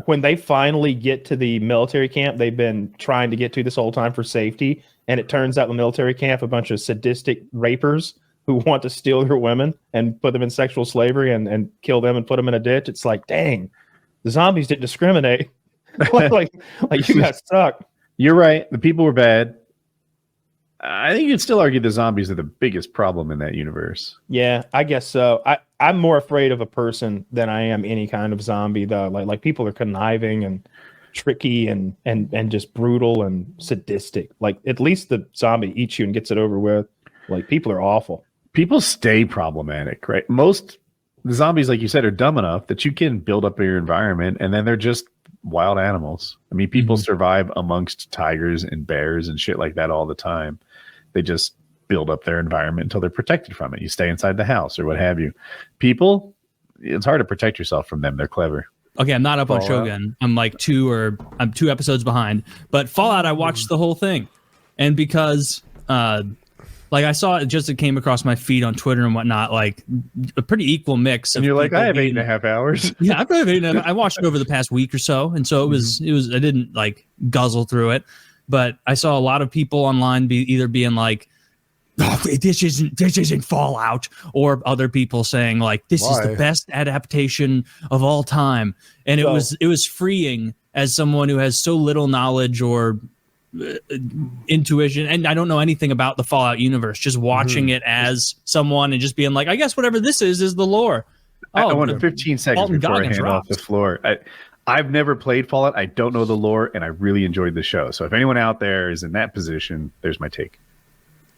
when they finally get to the military camp they've been trying to get to this whole time for safety, and it turns out the military camp a bunch of sadistic rapers who want to steal their women and put them in sexual slavery and kill them and put them in a ditch. It's like, dang, the zombies didn't discriminate. like you got stuck. You're right. The people were bad. I think you'd still argue the zombies are the biggest problem in that universe. Yeah, I guess so. I'm more afraid of a person than I am any kind of zombie, though. Like people are conniving and tricky and just brutal and sadistic. Like at least the zombie eats you and gets it over with. Like people are awful. People stay problematic, right? Most the zombies, like you said, are dumb enough that you can build up your environment, and then they're just wild animals. I mean, people survive amongst tigers and bears and shit like that all the time. They just build up their environment until they're protected from it. You stay inside the house or what have you. People, it's hard to protect yourself from them. They're clever. Okay, I'm not up on Fallout. Shogun. I'm like 2 episodes behind. But Fallout, I watched the whole thing, and because like I saw it came across my feed on Twitter and whatnot, like a pretty equal mix. And you're like, I have 8.5 hours. Yeah, I've got 8.5. I watched it over the past week or so, and so it was. I didn't like guzzle through it, but I saw a lot of people online being like, oh, this isn't Fallout, or other people saying like this is the best adaptation of all time, and it was freeing as someone who has so little knowledge or intuition, and I don't know anything about the Fallout universe. Just watching it as someone and just being like, I guess whatever this is the lore. I want 15 seconds Alton before I Goggins hand off the floor. I've never played Fallout. I don't know the lore, and I really enjoyed the show. So if anyone out there is in that position, there's my take.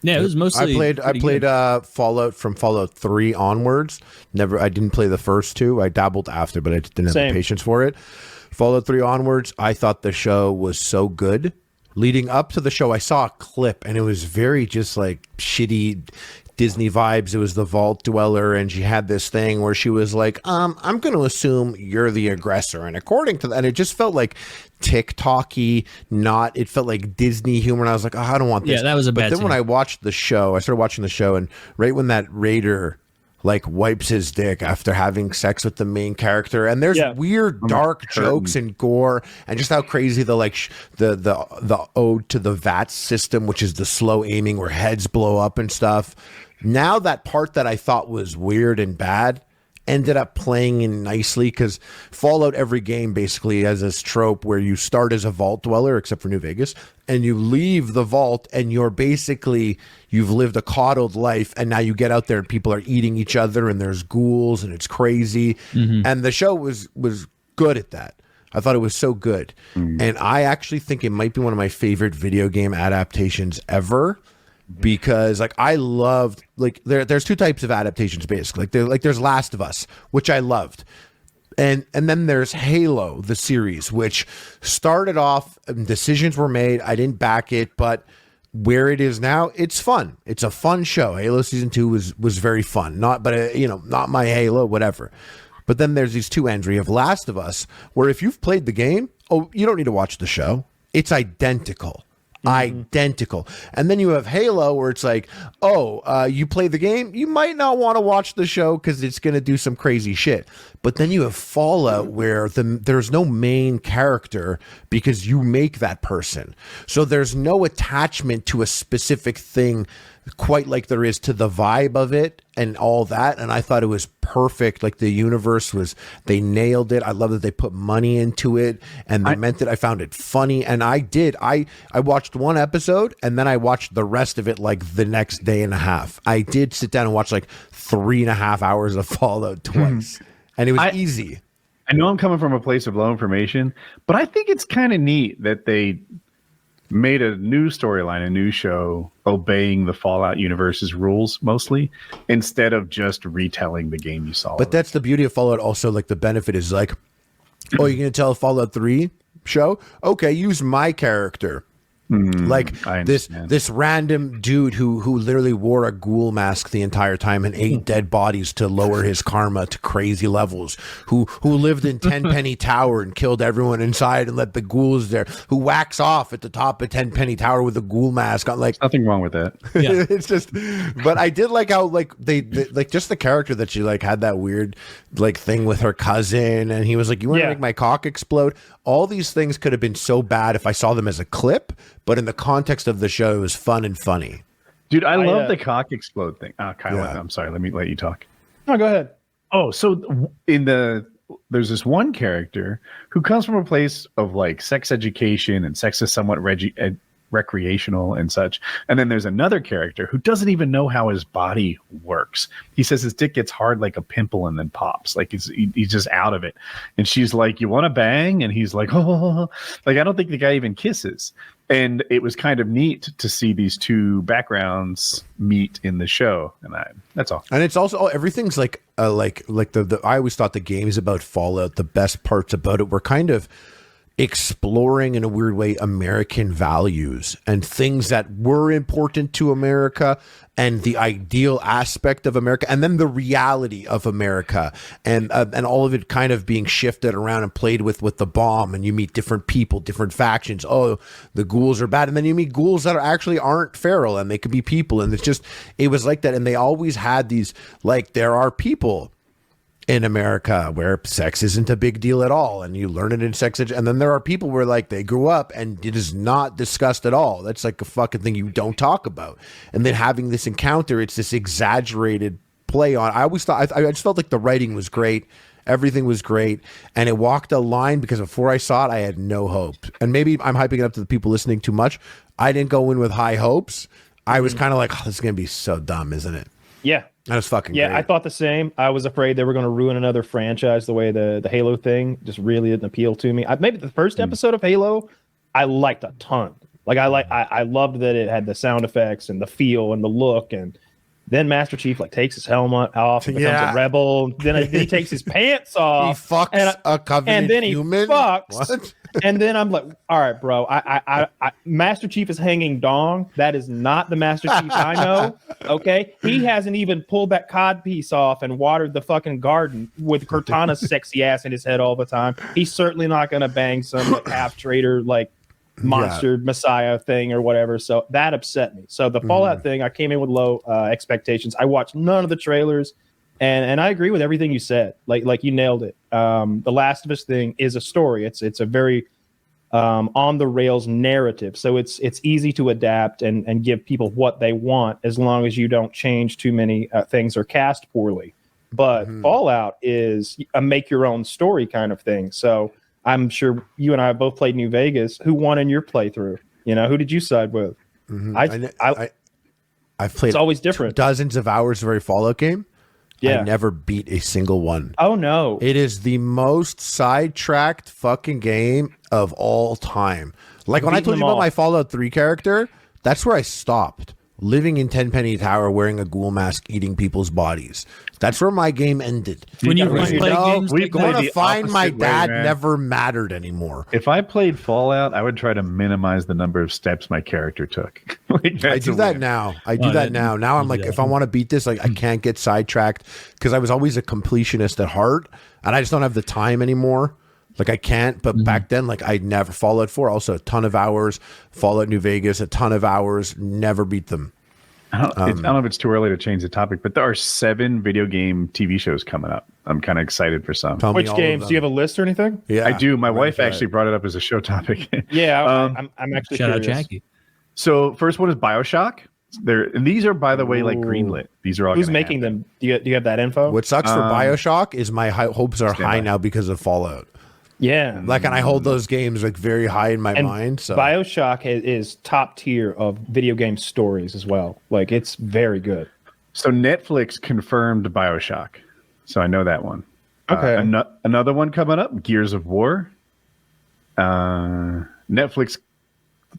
Yeah, it was mostly. I played Fallout from Fallout 3 onwards. I didn't play the first two. I dabbled after, but I just didn't have the patience for it. Fallout 3 onwards, I thought the show was so good. Leading up to the show, I saw a clip, and it was very just like shitty Disney vibes. It was the Vault Dweller, and she had this thing where she was like, I'm going to assume you're the aggressor. And according to that, and it just felt like TikTok-y, it felt like Disney humor. And I was like, I don't want this. Yeah, that was a bad But then when I watched the show, I started watching the show, and right when that raider like wipes his dick after having sex with the main character, and there's weird dark jokes and gore, and just how crazy the the ode to the VATS system, which is the slow aiming where heads blow up and stuff. Now that part that I thought was weird and bad ended up playing in nicely, because Fallout, every game basically has this trope where you start as a vault dweller, except for New Vegas, and you leave the vault and you've lived a coddled life, and now you get out there and people are eating each other and there's ghouls and it's crazy. And the show was good at that. I thought it was so good. And I actually think it might be one of my favorite video game adaptations ever, because like I loved, like there's two types of adaptations basically. There's Last of Us, which I loved. And then there's Halo, the series, which started off, decisions were made. I didn't back it, but where it is now, it's fun. It's a fun show. Halo season 2 was very fun. Not my Halo, whatever. But then there's these two ends where you have Last of Us, where if you've played the game, you don't need to watch the show. It's identical. Identical. And then you have Halo, where it's like, you play the game, you might not want to watch the show because it's going to do some crazy shit. But then you have Fallout, where there's no main character because you make that person. So there's no attachment to a specific thing quite like there is to the vibe of it and all that. And I thought it was perfect. Like the universe they nailed it. I love that they put money into it, and they meant it. I found it funny. And I watched one episode, and then I watched the rest of it like the next day and a half. I did sit down and watch like 3.5 hours of Fallout twice. And it was easy. I know I'm coming from a place of low information, but I think it's kind of neat that they made a new storyline, a new show, obeying the Fallout universe's rules mostly, instead of just retelling the game you saw. But that's the beauty of Fallout. Also, like the benefit is like, you're going to tell a Fallout 3 show? Okay, use my character. Like this random dude who literally wore a ghoul mask the entire time and ate dead bodies to lower his karma to crazy levels, who lived in Tenpenny Tower and killed everyone inside and let the ghouls there, who whacks off at the top of Tenpenny Tower with a ghoul mask on. Like, nothing wrong with that. Yeah. It's just, but I did like how like they like just the character that she like had that weird like thing with her cousin, and he was like, you want to make my cock explode? All these things could have been so bad if I saw them as a clip, but in the context of the show, it was fun and funny. Dude, I love the cock explode thing. Kyle, I'm sorry. Let you talk. No, go ahead. Oh, so in the there's this one character who comes from a place of like sex education, and sex is somewhat recreational and such. And then there's another character who doesn't even know how his body works. He says his dick gets hard like a pimple and then pops. Like he's just out of it. And she's like, "You want to bang?" And he's like, "Oh." Like, I don't think the guy even kisses. And it was kind of neat to see these two backgrounds meet in the show. And that's all. And it's also everything's like the I always thought the games about Fallout, the best parts about it were kind of exploring in a weird way American values and things that were important to America and the ideal aspect of America, and then the reality of America, and all of it kind of being shifted around and played with the bomb. And you meet different people, different factions. Oh, the ghouls are bad, and then you meet ghouls that actually aren't feral and they could be people. And it was like that. And they always had these, like, there are people in America where sex isn't a big deal at all, and you learn it in sex and then there are people where like they grew up and it is not discussed at all. That's like a fucking thing you don't talk about. And then having this encounter, it's this exaggerated play on. I always thought I just felt like the writing was great, everything was great, and it walked a line because before I saw it I had no hope. And maybe I'm hyping it up to the people listening too much. I didn't go in with high hopes. I was kind of like, oh, this is gonna be so dumb, isn't it? Yeah. That was fucking great. I thought the same. I was afraid they were going to ruin another franchise the way the Halo thing just really didn't appeal to me. Maybe the first episode of Halo, I liked a ton. Like I loved that it had the sound effects and the feel and the look. And then Master Chief like takes his helmet off and becomes a rebel. Then he takes his pants off. He fucks a Covenant and then he human. Fucks. What? And then I'm like, all right, bro. I Master Chief is hanging dong. That is not the Master Chief I know. Okay, he hasn't even pulled that cod piece off and watered the fucking garden with Cortana's sexy ass in his head all the time. He's certainly not gonna bang some like, half traitor like monster messiah thing or whatever. So that upset me. So the Fallout thing, I came in with low expectations. I watched none of the trailers. And I agree with everything you said. Like you nailed it. The Last of Us thing is a story. It's a very on the rails narrative. So it's easy to adapt and give people what they want as long as you don't change too many things or cast poorly. But Fallout is a make your own story kind of thing. So I'm sure you and I have both played New Vegas. Who won in your playthrough? You know, who did you side with? I've played it's always different. Dozens of hours of every Fallout game. Yeah. I never beat a single one. Oh, no. It is the most sidetracked fucking game of all time. Like when I told you about my Fallout 3 character, that's where I stopped. Living in Tenpenny Tower, wearing a ghoul mask, eating people's bodies. That's where my game ended. When you play games, going to find my dad never mattered anymore. If I played Fallout, I would try to minimize the number of steps my character took. I do that now. Now I'm like, if I want to beat this, like I can't get sidetracked because I was always a completionist at heart, and I just don't have the time anymore. Like I can't, but back then, like I never. Fallout 4, also a ton of hours. Fallout New Vegas, a ton of hours. Never beat them. I don't know if it's too early to change the topic, but there are 7 video game TV shows coming up. I'm kind of excited for some. Which games? Do you have a list or anything? Yeah, I do. My wife actually brought it up as a show topic. Yeah, I'm actually shout curious. out Jackie. So first one is BioShock. And these are, by the way, like greenlit. These are all. Who's making them? Do you have that info? What sucks for BioShock is my hopes are high now because of Fallout. Yeah, like, and I hold those games like very high in my mind. So BioShock is top tier of video game stories as well. Like it's very good. So Netflix confirmed BioShock, so I know that one. Okay, another one coming up, Gears of War. Netflix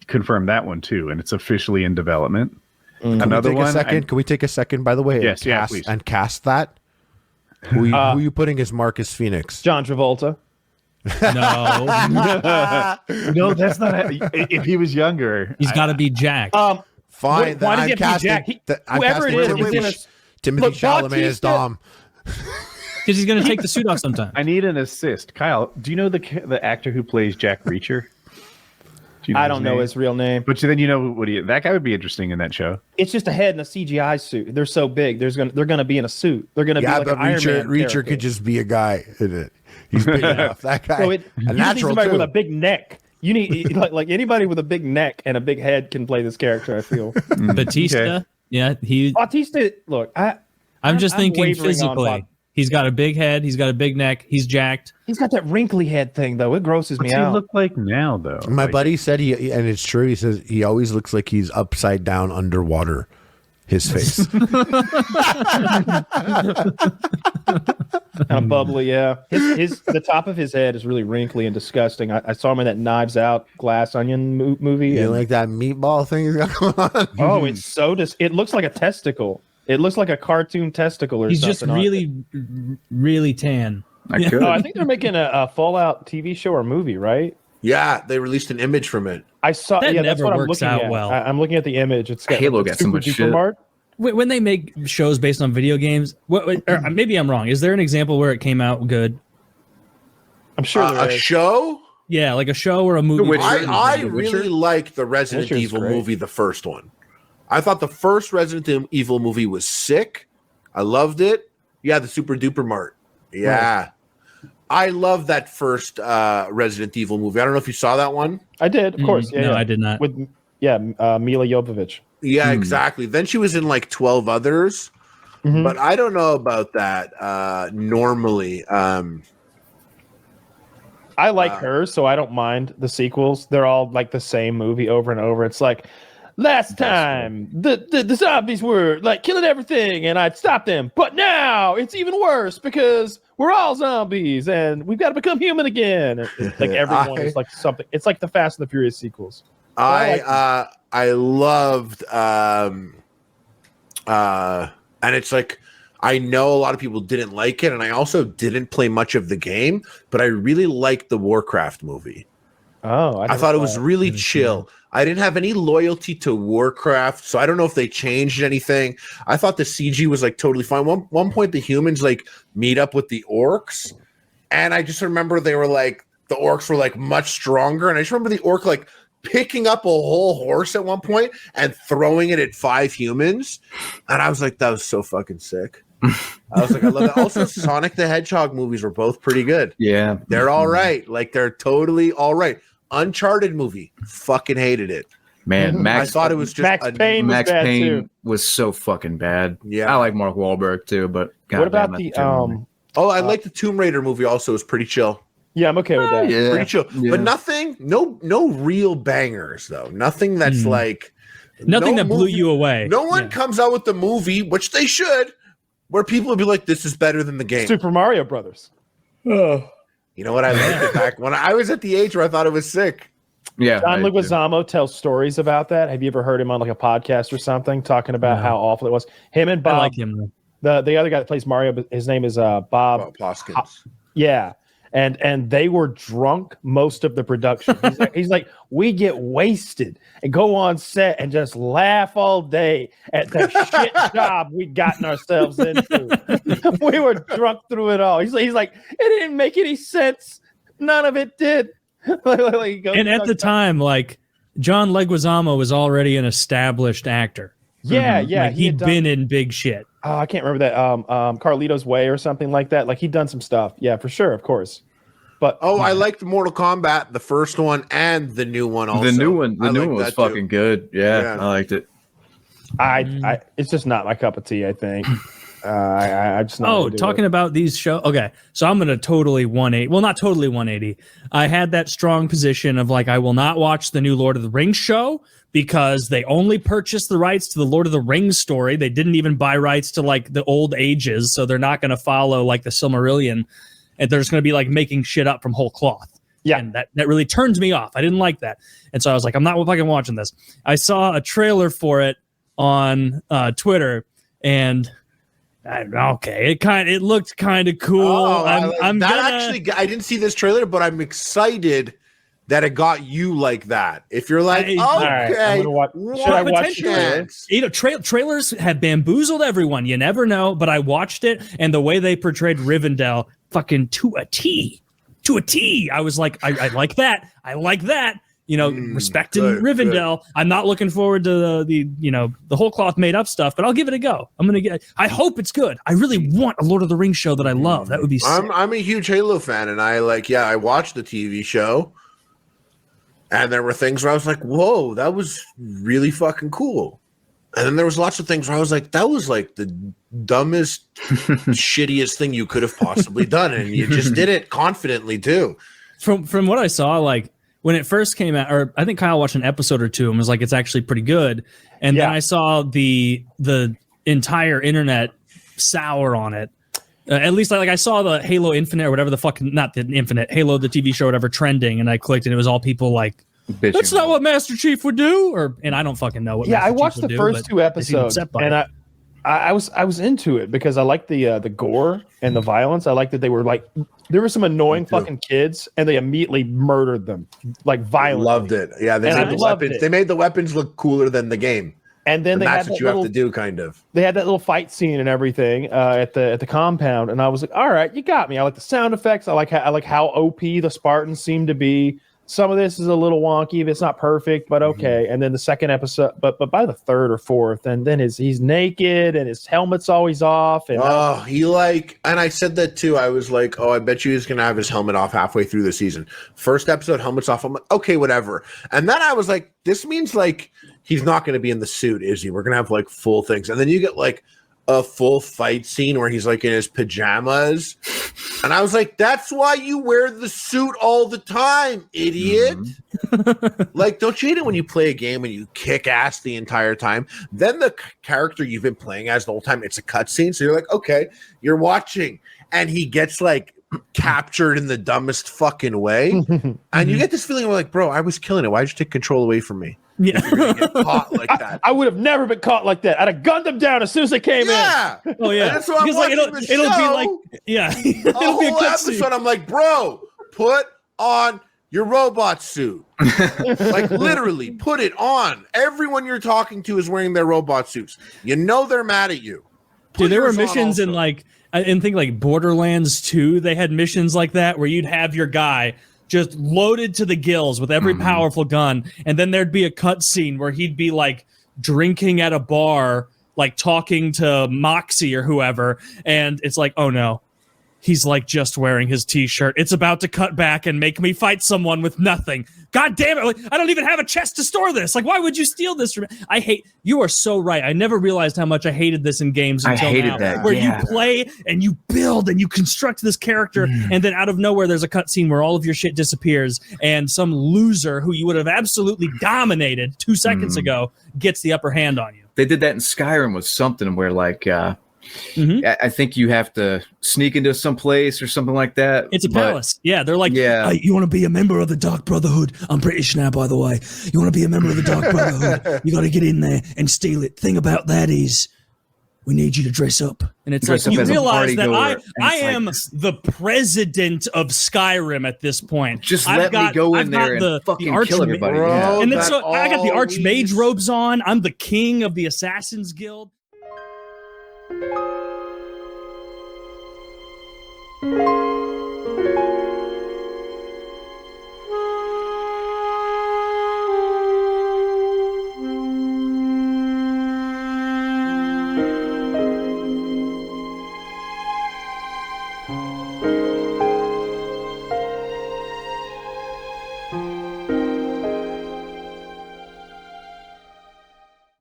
confirmed that one too, and it's officially in development. Another one. Can we take a second? By the way, yes, please. And cast that. Who are you putting as Marcus Phoenix? John Travolta. No, no, that's not. If he was younger, he's got to be Jack. Fine. Why does he have to be Jack? Whoever it is, Timothy Chalamet as Dom. Because he's going to take the suit off sometime. I need an assist. Kyle, do you know the actor who plays Jack Reacher? I don't know his real name. But then you know that guy would be interesting in that show. It's just a head in a CGI suit. They're so big. They're gonna be in a suit. They're gonna be like an Iron Man. Reacher could just be a guy in it. He's big enough. That guy. So you need somebody with a big neck. You need like anybody with a big neck and a big head can play this character. I feel. Batista. Okay. Yeah, Batista. Look, I'm just thinking physically. He's got a big head. He's got a big neck. He's jacked. He's got that wrinkly head thing though. It grosses me What's he out. look like now, though? My buddy said and it's true. He says he always looks like he's upside down underwater. His face. Kind of bubbly, yeah. The top of his head is really wrinkly and disgusting. I saw him in that Knives Out Glass Onion movie. You like that meatball thing he's got going on? Oh, it's so it looks like a testicle. It looks like a cartoon testicle or He's something. just really, really tan. I could. I think they're making a Fallout TV show or movie, right? Yeah, they released an image from it. I saw. That Yeah, that's never what I'm works looking out at. well. I'm looking at the image. It's got Halo got so super much duper shit. Mart. When they make shows based on video games, or maybe I'm wrong. Is there an example where it came out good? I'm sure there A is. show? Yeah, like a show or a movie. Witcher. I The Witcher? really liked the Resident Witcher's Evil great. movie, the first one. I thought the first Resident Evil movie was sick. I loved it. Yeah, the Super Duper Mart. Yeah. I love that first Resident Evil movie. I don't know if you saw that one. I did, of course. Yeah, no, yeah. I did not. With Mila Jovovich. Yeah, exactly. Then she was in like 12 others. Mhm. But I don't know about that normally. I like her, so I don't mind the sequels. They're all like the same movie over and over. It's like last time the zombies were like killing everything and I'd stop them, but now it's even worse because we're all zombies and we've got to become human again. It's like everyone is like something. It's like the Fast and the Furious sequels. I loved and it's like I know a lot of people didn't like it, and I also didn't play much of the game, but I really liked the Warcraft movie. Oh, I thought it was really chill. I didn't have any loyalty to Warcraft, so I don't know if they changed anything. I thought the CG was like totally fine. One point, the humans like meet up with the orcs, and I just remember they were like the orcs were like much stronger, and I just remember the orc like picking up a whole horse at one point and throwing it at 5 humans, and I was like, that was so fucking sick. I was like, I love that. Also, Sonic the Hedgehog movies were both pretty good. Yeah. They're all right. Like, they're totally all right. Uncharted movie, fucking hated it. Man, I thought it was just Max Payne was Max bad Payne too. was so fucking bad. Yeah. I like Mark Wahlberg too, but What about goddamn, the that's a terrible movie. Oh, I like the Tomb Raider movie. Also, was pretty chill. Yeah, I'm okay with that. Yeah. Pretty chill, Yeah. but nothing. No real bangers though. Nothing that's like Nothing no that blew movie- you away. No one Yeah. comes out with the movie, which they should, where people would be like, "This is better than the game." Super Mario Brothers. You know what? I liked it back when I was at the age where I thought it was sick. Yeah. John I do. Leguizamo tells stories about that. Have you ever heard him on like a podcast or something talking about No. how awful it was? Him and I Bob, like him. Though. the other guy that plays Mario, but his name is Bob. Hoskins. Yeah, and they were drunk most of the production. He's like, we get wasted and go on set and just laugh all day at the shit job we gotten ourselves into. We were drunk through it all. He's like, it didn't make any sense. None of it did. And at the time, like John Leguizamo was already an established actor. yeah, yeah, Like, he'd had done- been in big shit. Oh, I can't remember that. Carlito's Way or something like that. Like he'd done some stuff. Yeah, for sure, of course. But Oh, I liked Mortal Kombat, the first one and the new one. Also, The new one I liked was that too. fucking good. Yeah, Yeah. I liked it. I it's just not my cup of tea. I think. I just not Oh, into talking it. about these shows. Okay, so I'm gonna totally 180. Well, not totally 180. I had that strong position of like I will not watch the new Lord of the Rings show because they only purchased the rights to the Lord of the Rings story. They didn't even buy rights to like the old ages, so they're not gonna follow like the Silmarillion, and they're just gonna be like making shit up from whole cloth. Yeah. And that really turns me off. I didn't like that, and so I was like, I'm not fucking watching this. I saw a trailer for it on Twitter, and okay, it looked kind of cool. Oh, I'm that gonna actually. I didn't see this trailer, but I'm excited that it got you like that. If you're like, All right, okay, I'm gonna watch- should I watch potentially- the trailer? you know, trailers have bamboozled everyone. You never know, but I watched it, and the way they portrayed Rivendell, fucking to a T. I was like, I like that. I like that. You know, respecting good, Rivendell. I'm not looking forward to the whole cloth made up stuff, but I'll give it a go. I hope it's good. I really want a Lord of the Rings show that I love. That would be sick. I'm a huge Halo fan, and I watched the TV show, and there were things where I was like, whoa, that was really fucking cool. And then there was lots of things where I was like, that was like the dumbest, shittiest thing you could have possibly done. And you just did it confidently too. From what I saw, like when it first came out, or I think Kyle watched an episode or two and was like, it's actually pretty good. And then I saw the entire internet sour on it. At least like I saw the Halo Infinite or whatever the fuck, not the Infinite, Halo, the TV show, whatever, trending. And I clicked and it was all people like, that's not what Master Chief would do. And I don't fucking know what Master I Chief watched would the do, first two episodes and I was into it because I liked the gore and the violence. I liked that they were like, there were some annoying fucking kids and they immediately murdered them like violently. Loved it. Yeah, they made the weapons. They made the weapons look cooler than the game. And then that's what you have to do, kind of. They had that little fight scene and everything at the compound, and I was like, all right, you got me. I like the sound effects. I like how OP the Spartans seem to be. Some of this is a little wonky, it's not perfect, but okay. And then the second episode, but by the third or fourth, and then he's naked and his helmet's always off. And and I said that too. I was like, oh, I bet you he's gonna have his helmet off halfway through the season. First episode, helmet's off. I'm like, okay, whatever. And then I was like, this means like he's not gonna be in the suit, is he? We're gonna have like full things. And then you get like a full fight scene where he's like in his pajamas. And I was like, that's why you wear the suit all the time, idiot. Like, don't you hate it when you play a game and you kick ass the entire time? Then the character you've been playing as the whole time, it's a cutscene. So you're like, okay, you're watching. And he gets like captured in the dumbest fucking way. And you get this feeling of like, bro, I was killing it. Why'd you take control away from me? Yeah. If you're gonna get caught like that. I would have never been caught like that. I'd have gunned them down as soon as they came in. Oh yeah. And that's why I'm watching the show. It'll be like, yeah. A whole episode, I'm like, bro, put on your robot suit. Like literally, put it on. Everyone you're talking to is wearing their robot suits. You know they're mad at you. Dude, there were missions in like, I think like Borderlands 2, they had missions like that where you'd have your guy just loaded to the gills with every powerful gun, and then there'd be a cutscene where he'd be like drinking at a bar, like talking to Moxie or whoever, and it's like, oh no, he's like just wearing his t-shirt. It's about to cut back and make me fight someone with nothing. God damn it. Like, I don't even have a chest to store this. Like, why would you steal this from me? You are so right. I never realized how much I hated this in games until I hated now, that. where you play and you build and you construct this character, and then out of nowhere there's a cutscene where all of your shit disappears and some loser who you would have absolutely dominated 2 seconds ago gets the upper hand on you. They did that in Skyrim with something where like I think you have to sneak into some place or something like that. It's a palace. Yeah, they're like, hey, you want to be a member of the Dark Brotherhood? I'm British now, by the way. You want to be a member of the Dark Brotherhood? You got to get in there and steal it. Thing about that is, we need you to dress up. And it's like, you realize that I am the president of Skyrim at this point. Just let me go in there and fucking kill everybody. Bro, and then so I got the Archmage robes on. I'm the king of the Assassin's Guild.